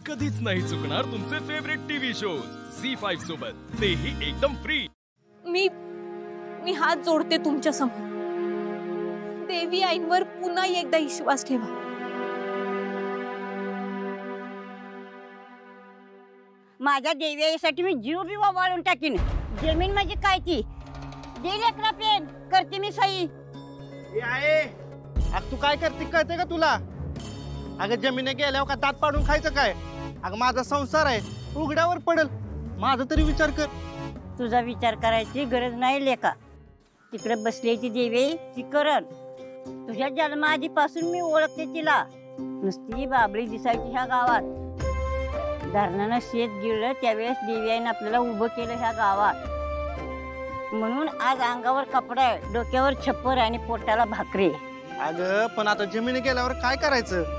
कधीच नाही चुकणार तुमचे फेवरेट टीव्ही शोज झी5 सोबत, तेही एकदम फ्री। मी हात जोडते तुमच्या समोर, देवी आईंवर पुन्हा एकदा विश्वास ठेवा। माझ्या देवी आईसाठी मी जीव बी वाळून टाकीन। जमीन म्हणजे काय ती देईल एकरा पेन करते मी सही। तू काय करते कळते का तुला? अगं जमिनी गेल्यावर का दात पाडून खायचं काय? अगं माझा संसार आहे, उघड्यावर पडेल, माझा तरी विचार कर। तुझा विचार करायची गरज नाही लेका, तिकडे बसल्याची देवी ती करण। तुझ्या जन्माआधीपासून मी ओळखते तिला, नुसती बाबळी दिसायची ह्या गावात। धरणानं शेत गिळलं त्यावेळेस देवी आईनं आपल्याला उभं केलं ह्या गावात, म्हणून आज अंगावर कपडा आहे, डोक्यावर छप्पर आणि पोटाला भाकरी। अगं पण आता जमिनी गेल्यावर काय करायचं?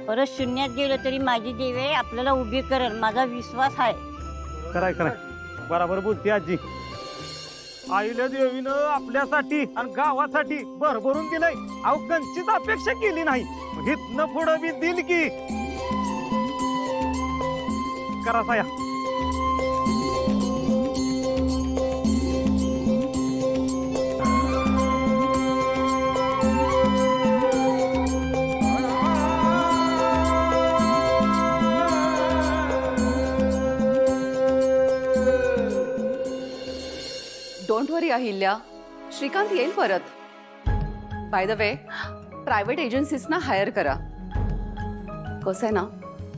परत शून्यात गेलं तरी माझी देवी आपल्याला उभी करेल, माझा विश्वास आहे। कराय बरोबर बोलते आजी। आईला देवीनं आपल्यासाठी आणि गावासाठी भरभरून दिलंय, अहो कंचीच अपेक्षा केली नाही, इथनं पुढं बी दिल की करा साया। डोंट वरी अहिल्या, श्रीकांत येईल परत। बाय द वे, प्रायव्हेट एजन्सीजना हायर करा। कसं आहे ना,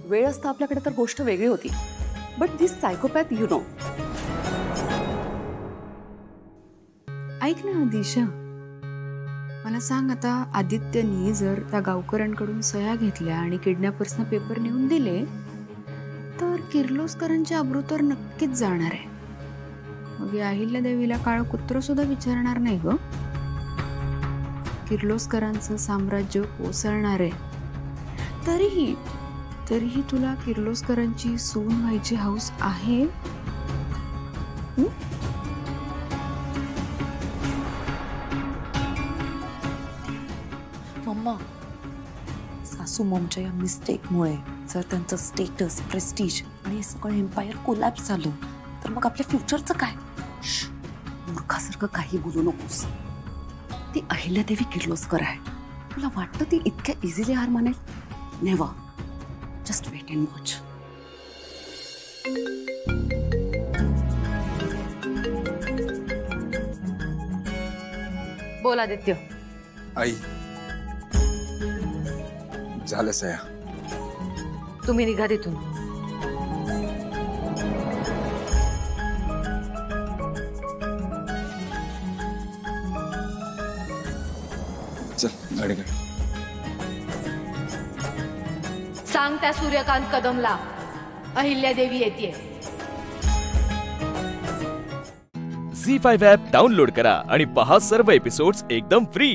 वेळ असता आपल्याकडे तर गोष्ट वेगळी होती, but this psychopath you know. ऐक ना दिशा, मला सांग, आता आदित्यनी जर त्या गावकऱ्यांकडून सह्या घेतल्या आणि किडनॅपर्सना पेपर नेऊन दिले तर किर्लोस्करांची अब्रू तर नक्कीच जाणार आहे। मग या अहिल्या देवीला काळं कुत्र सुद्धा विचारणार नाही ग। किर्लोस्करांचं साम्राज्य कोसळणार आहे, तरीही तुला किर्लोस्करांची सून व्हायची हौस आहे? मम्मा, सासू मॉमच्या या मिस्टेकमुळे जर त्यांचं स्टेटस, प्रेस्टीज आणि सगळं एम्पायर कोलॅप्स झालं तर मग आपल्या फ्युचरचं काय? मूर्खासारखं काही बोलू नकोस। ती अहिल्यादेवी किर्लोस्कर आहे, तुला वाटतं ती इतक्या इझिली हार मानेल? Never, just wait and watch. बोल आदित्य। आई झालं सया, तुम्ही निघा तिथून। चल गाडी काढ। सांग त्या सूर्यकांत कदमला अहिल्या देवी येते। झी5 ॲप डाउनलोड करा आणि पहा सर्व एपिसोड्स एकदम फ्री।